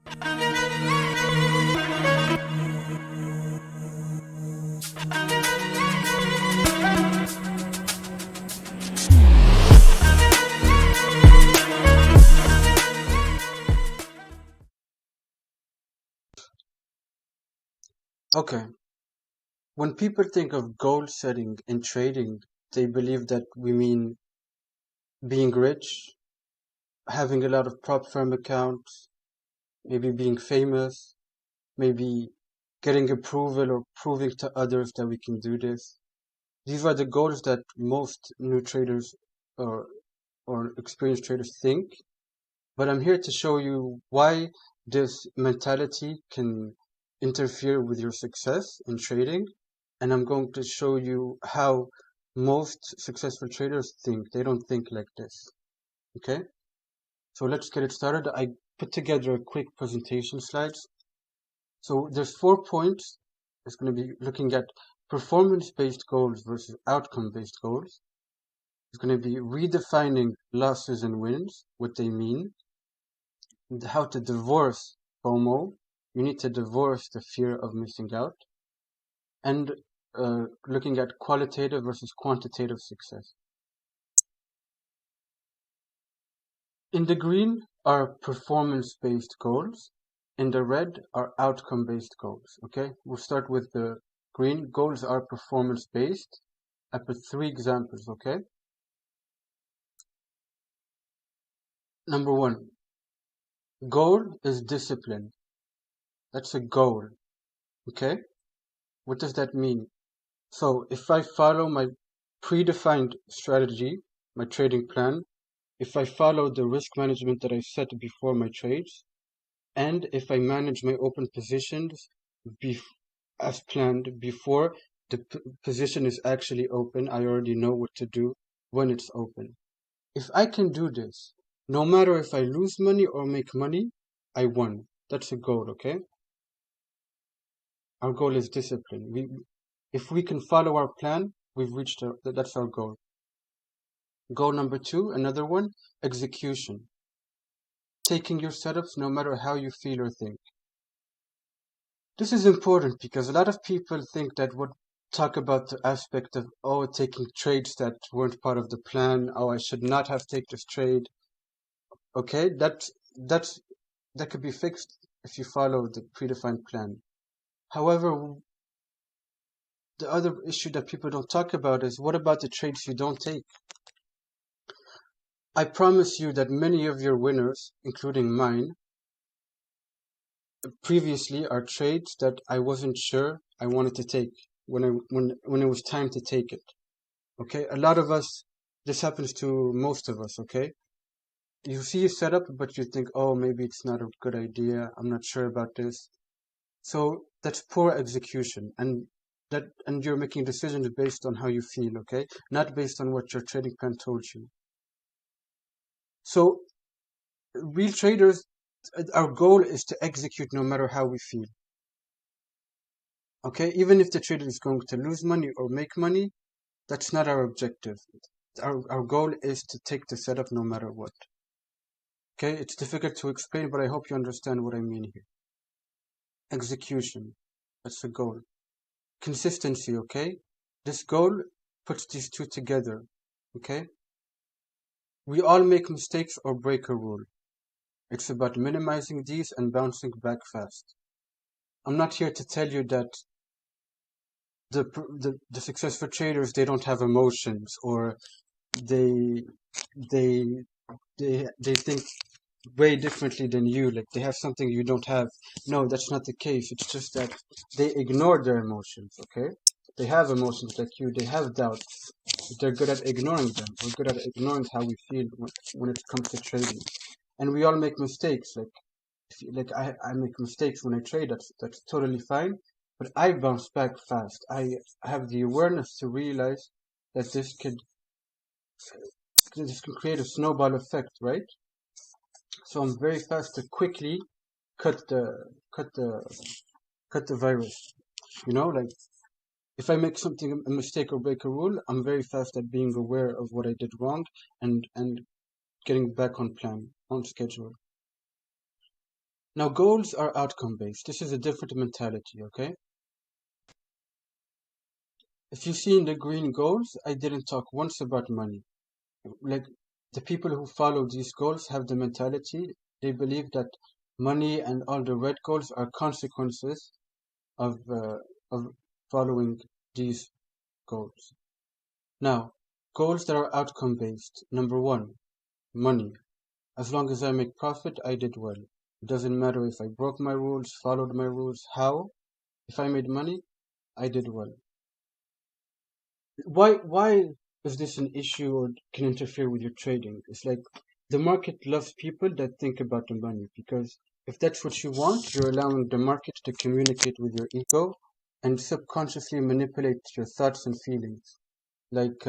Okay, when people think of goal setting in trading, they believe that we mean being rich, having a lot of prop firm accounts, maybe being famous, maybe getting approval or proving to others that we can do this. These are the goals that most new traders or experienced traders think. But I'm here to show you why this mentality can interfere with your success in trading. And I'm going to show you how most successful traders think. They don't think like this. Okay? So let's get it started. I put together a quick presentation slides. So there's 4 points. It's going to be looking at performance-based goals versus outcome-based goals. It's going to be redefining losses and wins, what they mean, and how to divorce FOMO. You need to divorce the fear of missing out, and looking at qualitative versus quantitative success. In the green are performance-based goals. In the red are outcome-based goals. Okay, we'll start with the green. Goals are performance-based. I put 3 examples. Okay, number 1, goal is discipline. That's a goal. Okay, what does that mean? So if I follow my predefined strategy, my trading plan, if I follow the risk management that I set before my trades, and if I manage my open positions as planned before the position is actually open, I already know what to do when it's open. If I can do this, no matter if I lose money or make money, I won. That's a goal, okay? Our goal is discipline. If we can follow our plan, we've reached that's our goal. Goal number 2, another one, execution. Taking your setups no matter how you feel or think. This is important because a lot of people think that talk about the aspect of, oh, taking trades that weren't part of the plan. Oh, I should not have taken this trade. Okay, that could be fixed if you follow the predefined plan. However, the other issue that people don't talk about is, what about the trades you don't take? I promise you that many of your winners, including mine, previously are trades that I wasn't sure I wanted to take when it was time to take it. Okay, a lot of us, this happens to most of us. Okay, you see a setup, but you think, oh, maybe it's not a good idea. I'm not sure about this. So that's poor execution, and you're making decisions based on how you feel. Okay, not based on what your trading plan told you. So real traders, our goal is to execute no matter how we feel. Okay, even if the trader is going to lose money or make money, that's not our objective. Our goal is to take the setup no matter what. Okay, it's difficult to explain, but I hope you understand what I mean here. Execution, that's the goal. Consistency, okay? This goal puts these two together, okay? We all make mistakes or break a rule. It's about minimizing these and bouncing back fast. I'm not here to tell you that the successful traders, they don't have emotions, or they they they think way differently than you, like they have something you don't have. No, that's not the case. It's just that they ignore their emotions. Okay, they have emotions like you, they have doubts, but they're good at ignoring them. We're good at ignoring how we feel when it comes to trading, and we all make mistakes. Like I make mistakes when I trade. That's totally fine, but I bounce back fast. I have the awareness to realize that this can create a snowball effect, right? So I'm very fast to quickly cut the cut the cut the virus. Like if I make something a mistake or break a rule, I'm very fast at being aware of what I did wrong and getting back on plan, on schedule. Now, goals are outcome based. This is a different mentality, okay? If you see in the green goals, I didn't talk once about money. Like, the people who follow these goals have the mentality, they believe that money and all the red goals are consequences of following these goals. Now, goals that are outcome based. Number one, money. As long as I make profit, I did well. It doesn't matter if I broke my rules, followed my rules, how. If I made money, I did well. Why is this an issue or can interfere with your trading? It's like the market loves people that think about the money, because if that's what you want, you're allowing the market to communicate with your ego and subconsciously manipulate your thoughts and feelings. Like,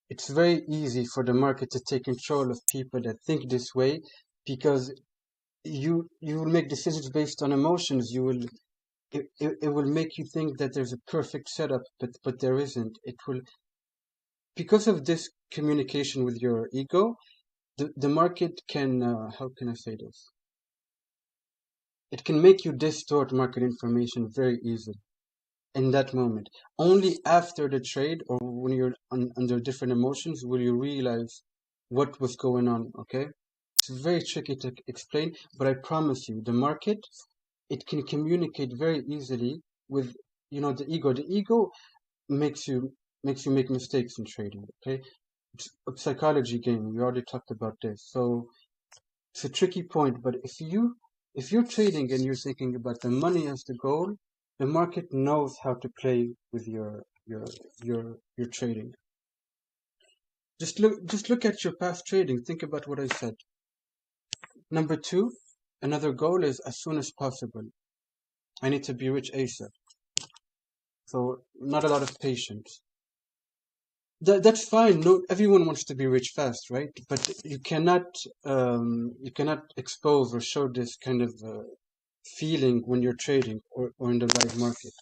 it's very easy for the market to take control of people that think this way, because you will make decisions based on emotions. It will make you think that there's a perfect setup, but there isn't. It will, because of this communication with your ego, the market can, how can I say this? It can make you distort market information very easily in that moment. Only after the trade or when you're under different emotions will you realize what was going on, okay? It's very tricky to explain, but I promise you, the market, it can communicate very easily with, the ego. The ego makes you make mistakes in trading, okay? It's a psychology game. We already talked about this. So it's a tricky point, but if you're trading and you're thinking about the money as the goal, the market knows how to play with your trading. Just look at your past trading. Think about what I said. Number two, another goal is as soon as possible. I need to be rich ASAP. So not a lot of patience. That's fine. No, everyone wants to be rich fast, right? But you cannot expose or show this kind of feeling when you're trading or in the live market.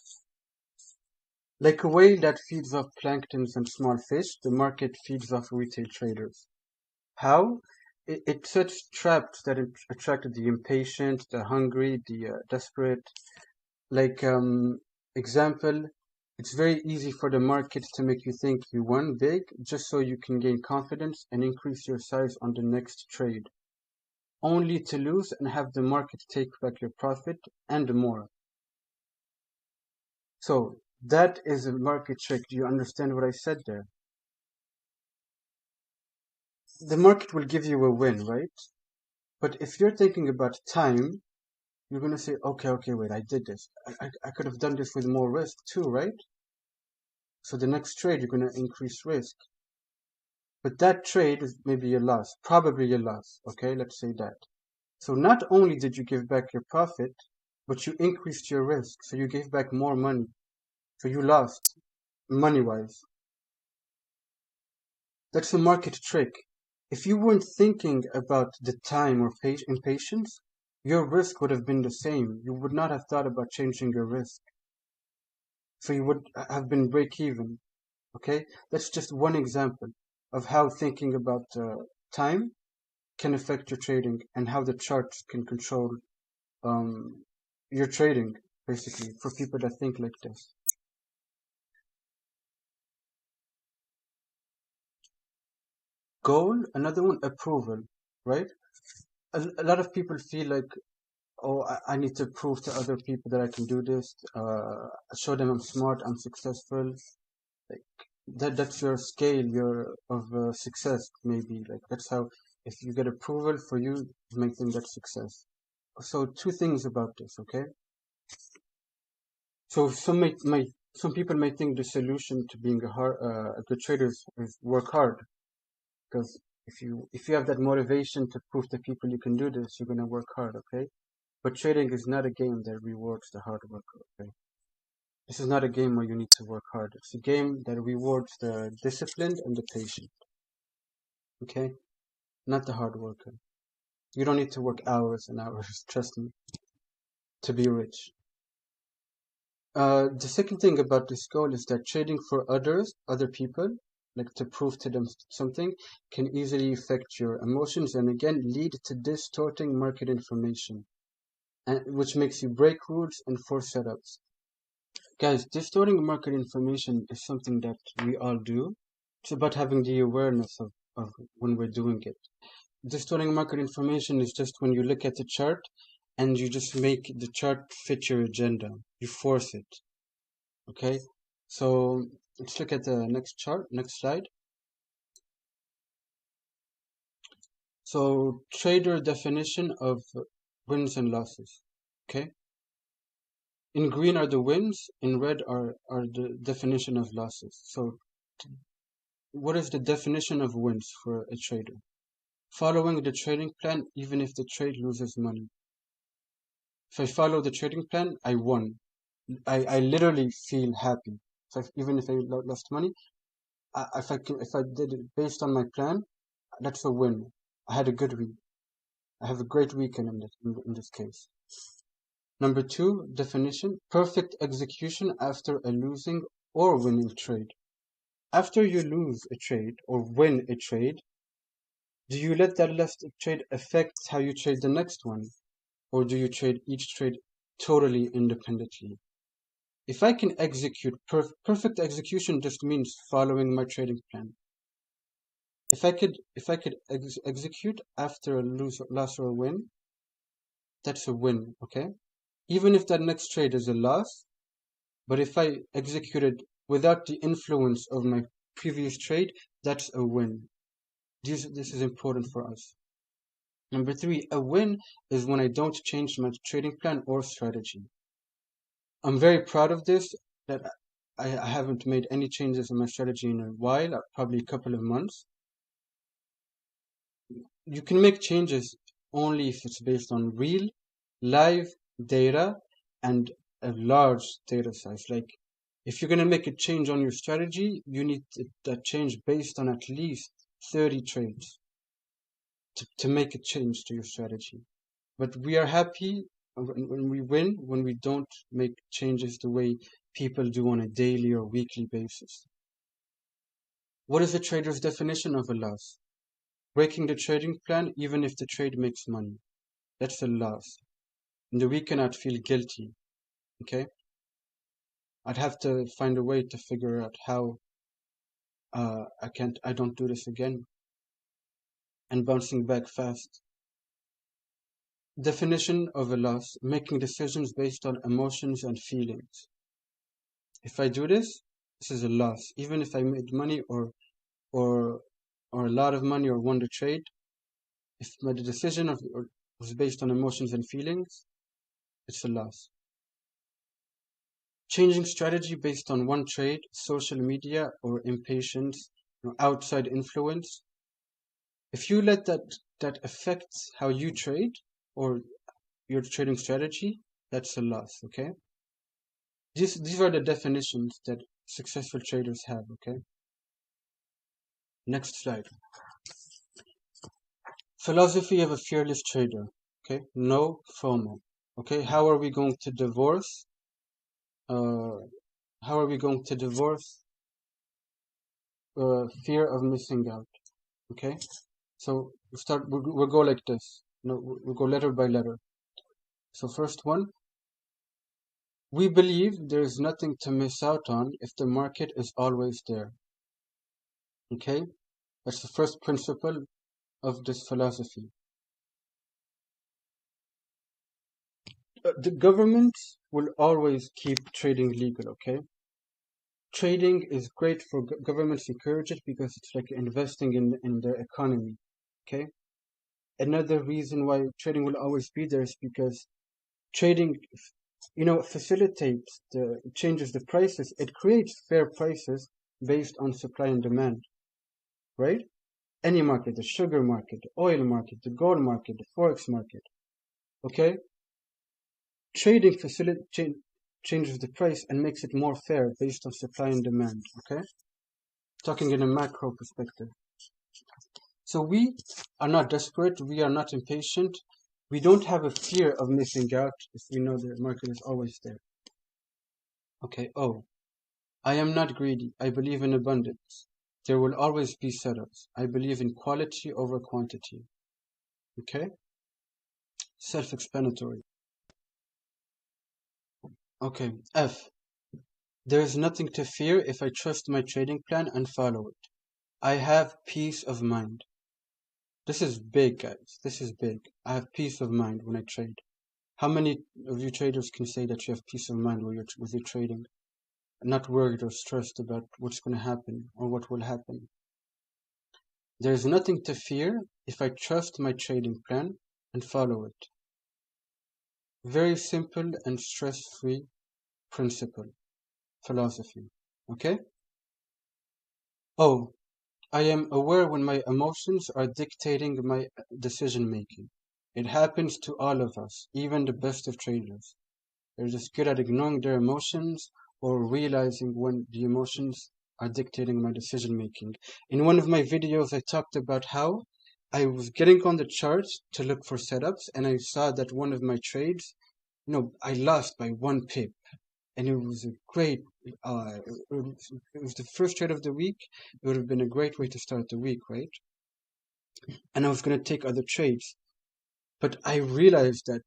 Like a whale that feeds off planktons and small fish, the market feeds off retail traders. How? It sets traps that attract the impatient, the hungry, the desperate. Like, example, it's very easy for the market to make you think you won big just so you can gain confidence and increase your size on the next trade, only to lose and have the market take back your profit and more. So that is a market trick. Do you understand what I said there? The market will give you a win, right? But if you're thinking about time, you're going to say, okay, okay, wait, I did this. I could have done this with more risk too, right? So the next trade, you're going to increase risk. But that trade is maybe a loss, probably a loss. Okay, let's say that. So not only did you give back your profit, but you increased your risk. So you gave back more money. So you lost money-wise. That's a market trick. If you weren't thinking about the time or impatience, your risk would have been the same. You would not have thought about changing your risk. So you would have been break even. Okay? That's just one example of how thinking about time can affect your trading and how the charts can control um, your trading, basically, for people that think like this. Goal, another one, approval, right? A lot of people feel like, oh, I need to prove to other people that I can do this, show them I'm smart, I'm successful. Like, that's your scale, your of success, maybe. Like, that's how, if you get approval for you, you may think that's success. So two things about this, okay? So some people may think the solution to being a good trader is work hard, because if you have that motivation to prove to people you can do this, you're gonna work hard, okay? But trading is not a game that rewards the hard work, okay? This is not a game where you need to work hard. It's a game that rewards the disciplined and the patient, okay? Not the hard worker. You don't need to work hours and hours, trust me, to be rich. The second thing about this goal is that trading for other people, like to prove to them something, can easily affect your emotions and again lead to distorting market information. and which makes you break rules and force setups. Guys, distorting market information is something that we all do. It's about having the awareness of when we're doing it. Distorting market information is just when you look at the chart and you just make the chart fit your agenda. You force it. Okay? So let's look at the next chart, next slide. So trader definition of wins and losses. Okay? In green are the wins, in red are the definition of losses. So what is the definition of wins for a trader? Following the trading plan even if the trade loses money. If I follow the trading plan, I won. I literally feel happy. So even if I lost money, if I did it based on my plan, that's a win. I had a good week. I have a great weekend in this case. Number two definition: perfect execution after a losing or winning trade. After you lose a trade or win a trade, do you let that last trade affect how you trade the next one, or do you trade each trade totally independently? If I can execute perfect execution just means following my trading plan. If I could execute after a loss or a win, that's a win, okay? Even if that next trade is a loss, but if I executed without the influence of my previous trade, that's a win. This is important for us. Number three, a win is when I don't change my trading plan or strategy. I'm very proud of this, that I haven't made any changes in my strategy in a while, probably a couple of months. You can make changes only if it's based on real, live data and a large data size. Like, if you're going to make a change on your strategy, you need that change based on at least 30 trades to make a change to your strategy. But we are happy when we win, when we don't make changes the way people do on a daily or weekly basis. What is a trader's definition of a loss? Breaking the trading plan even if the trade makes money. That's a loss. In the weekend, I'd feel guilty. Okay? I'd have to find a way to figure out how I don't do this again. And bouncing back fast. Definition of a loss: making decisions based on emotions and feelings. If I do this is a loss. Even if I made money or a lot of money or won the trade, if my decision was based on emotions and feelings, it's a loss. Changing strategy based on one trade, social media, or impatience, outside influence. If you let that affect how you trade or your trading strategy, that's a loss, okay? These are the definitions that successful traders have, okay? Next slide. Philosophy of a fearless trader, okay? No FOMO, okay? How are we going to divorce fear of missing out, okay? So we'll go like this. No, we'll go letter by letter. So first one, we believe there is nothing to miss out on if the market is always there. Okay? That's the first principle of this philosophy. The government will always keep trading legal, okay? Trading is great for governments encourage it because it's like investing in their economy, okay? Another reason why trading will always be there is because trading, facilitates changes the prices. It creates fair prices based on supply and demand, right? Any market, the sugar market, the oil market, the gold market, the forex market, okay? Trading changes the price and makes it more fair based on supply and demand, okay? Talking in a macro perspective. So we are not desperate, we are not impatient, we don't have a fear of missing out if we know the market is always there. Okay, I am not greedy, I believe in abundance. There will always be setups. I believe in quality over quantity. Okay? Self-explanatory. Okay. F. There is nothing to fear if I trust my trading plan and follow it. I have peace of mind. This is big, guys. This is big. I have peace of mind when I trade. How many of you traders can say that you have peace of mind with your trading? Not worried or stressed about what's going to happen or what will happen. There is nothing to fear if I trust my trading plan and follow it. Very simple and stress-free principle, philosophy. Okay? Oh, I am aware when my emotions are dictating my decision making. It happens to all of us, even the best of traders. They're just good at ignoring their emotions or realizing when the emotions are dictating my decision making. In one of my videos, I talked about how I was getting on the chart to look for setups, and I saw that one of my trades, I lost by 1 pip, and it was a great. It was the first trade of the week. It would have been a great way to start the week, right? And I was going to take other trades. But I realized that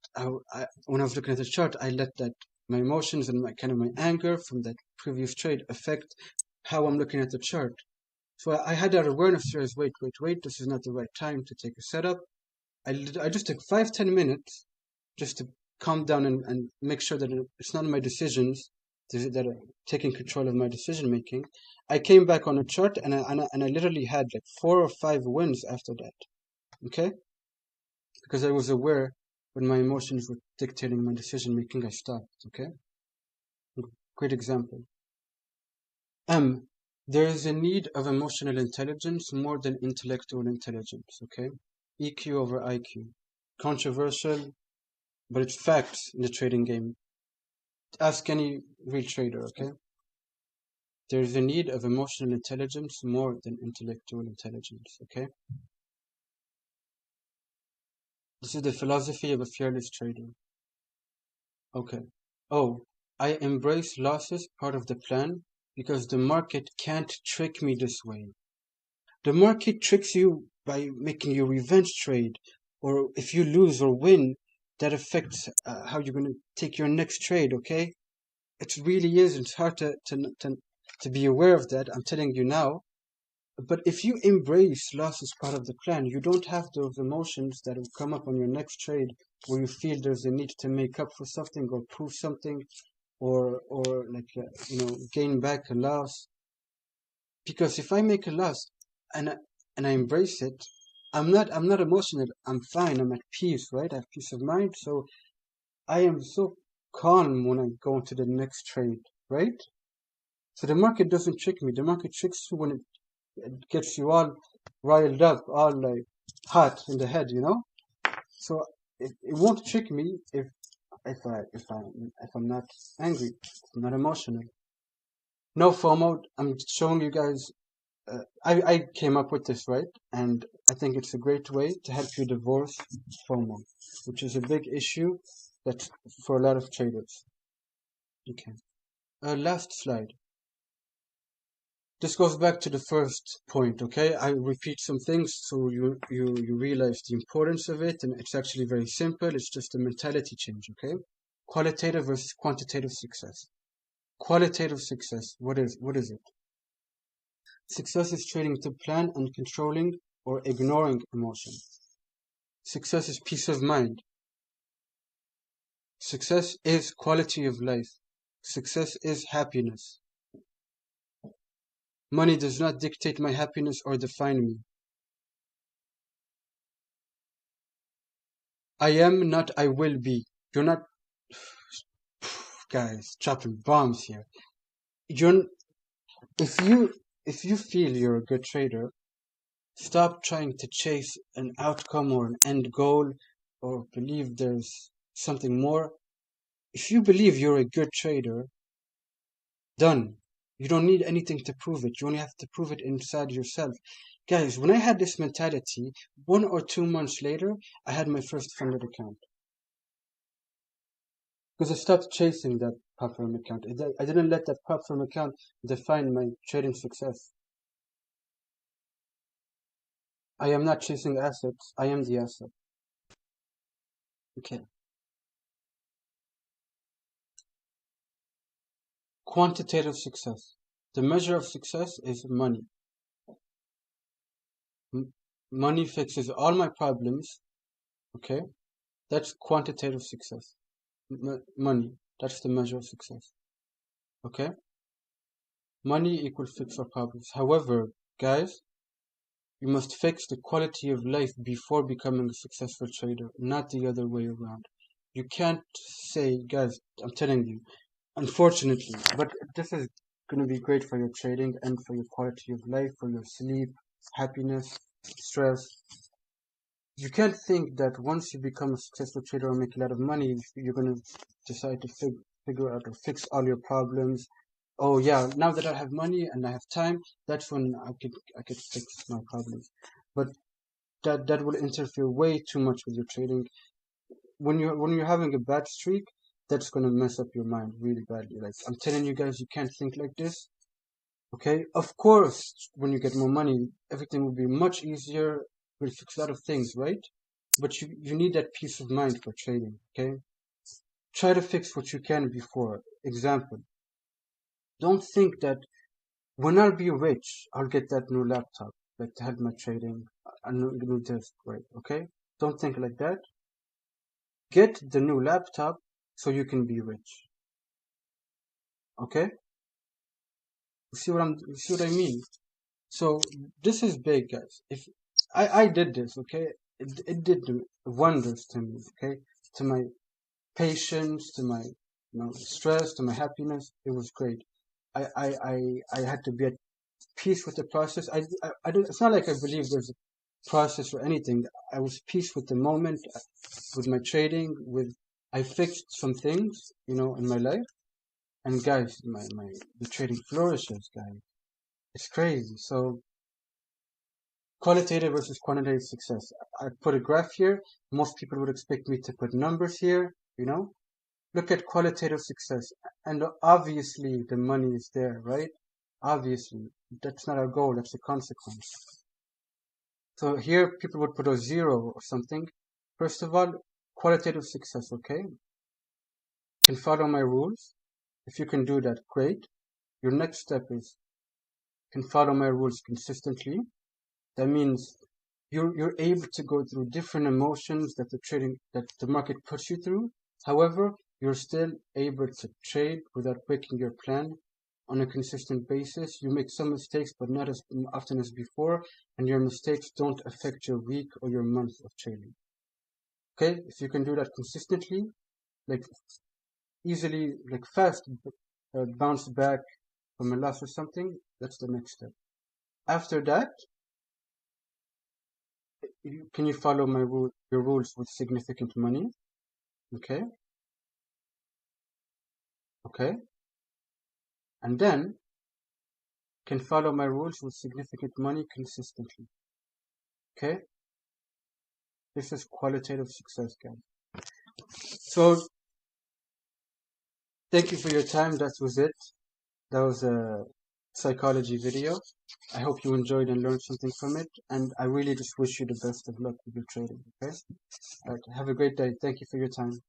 when I was looking at the chart, I let that my emotions and my anger from that previous trade affect how I'm looking at the chart. So I had that awareness there as wait, this is not the right time to take a setup. I just took 5-10 minutes just to calm down and make sure that it's not my decisions that are taking control of my decision making. I came back on the chart and I literally had like 4 or 5 wins after that. Okay? Because I was aware when my emotions were dictating my decision making, I stopped. Okay, great example. There is a need of emotional intelligence more than intellectual intelligence. Okay, EQ over IQ. Controversial, but it's facts in the trading game. Ask any real trader. Okay, there is a need of emotional intelligence more than intellectual intelligence. Okay, this is the philosophy of a fearless trader. Okay. Oh, I embrace losses part of the plan because the market can't trick me this way. The market tricks you by making you revenge trade, or if you lose or win, that affects how you're going to take your next trade, okay? It really is. It's hard to be aware of that. I'm telling you now. But if you embrace loss as part of the plan, you don't have those emotions that will come up on your next trade where you feel there's a need to make up for something or prove something or like gain back a loss. Because if I make a loss and I embrace it, I'm not emotional. I'm fine. I'm at peace, right? I have peace of mind. So I am so calm when I go into the next trade, right? So the market doesn't trick me. The market tricks you when it gets you all riled up, all like hot in the head. So it won't trick me if I'm not angry, if I'm not emotional. No FOMO. I'm showing you guys. I came up with this, right? And I think it's a great way to help you divorce FOMO, which is a big issue that for a lot of traders. Okay. Last slide. This goes back to the first point, okay? I repeat some things so you realize the importance of it, and it's actually very simple. It's just a mentality change, okay? Qualitative versus quantitative success. Qualitative success, what is it? Success is trading to plan and controlling or ignoring emotion. Success is peace of mind. Success is quality of life. Success is happiness. Money does not dictate my happiness or define me. I am not I will be. You're not guys dropping bombs here. You're if you feel you're a good trader, stop trying to chase an outcome or an end goal or believe there's something more. If you believe you're a good trader, done. You don't need anything to prove it. You only have to prove it inside yourself. Guys, when I had this mentality, 1 or 2 months later, I had my first funded account. Because I stopped chasing that platform account. I didn't let that platform account define my trading success. I am not chasing assets. I am the asset. Okay. quantitative success. The measure of success is money. Money fixes all my problems. Okay, that's quantitative success. Money, that's the measure of success. Okay, money equals fix our problems. However, guys, you must fix the quality of life before becoming a successful trader, not the other way around. You can't say, guys, I'm telling you, unfortunately, but this is going to be great for your trading and for your quality of life, for your sleep, happiness, stress. You can't think that once you become a successful trader or make a lot of money, you're going to decide to figure out or fix all your problems. Oh yeah, now that I have money and I have time, that's when I could fix my problems. But that will interfere way too much with your trading. When you're having a bad streak, that's gonna mess up your mind really badly. Like I'm telling you guys, you can't think like this. Okay, of course, when you get more money, everything will be much easier. We'll fix a lot of things, right? But you need that peace of mind for trading. Okay, try to fix what you can before. Example, don't think that when I'll be rich, I'll get that new laptop, like to help my trading, a new desk, right? Okay, don't think like that. Get the new laptop so you can be rich. Okay, you see what I mean? So this is big, guys. If I did this, okay, it did wonders to me, okay, to my patience, to my stress, to my happiness. It was great. I had to be at peace with the process. I don't. It's not like I believe there's a process or anything. I was peace with the moment, with my trading. I fixed some things, in my life. And guys, the trading flourishes, guys. It's crazy. So qualitative versus quantitative success. I put a graph here. Most people would expect me to put numbers here. Look at qualitative success. And obviously the money is there, right? Obviously. That's not our goal, that's a consequence. So here people would put a 0 or something. First of all, qualitative success, okay? You can follow my rules. If you can do that, great. Your next step is can follow my rules consistently. That means you're able to go through different emotions that the market puts you through. However, you're still able to trade without breaking your plan on a consistent basis. You make some mistakes, but not as often as before, and your mistakes don't affect your week or your month of trading. Okay, if you can do that consistently, like easily, like fast, bounce back from a loss or something, that's the next step. After that, can you follow your rules with significant money? Okay, okay, and then can follow my rules with significant money consistently. Okay, this is qualitative success, guys. So thank you for your time. That was it. That was a psychology video. I hope you enjoyed and learned something from it. And I really just wish you the best of luck with your trading. Okay. All right. Have a great day. Thank you for your time.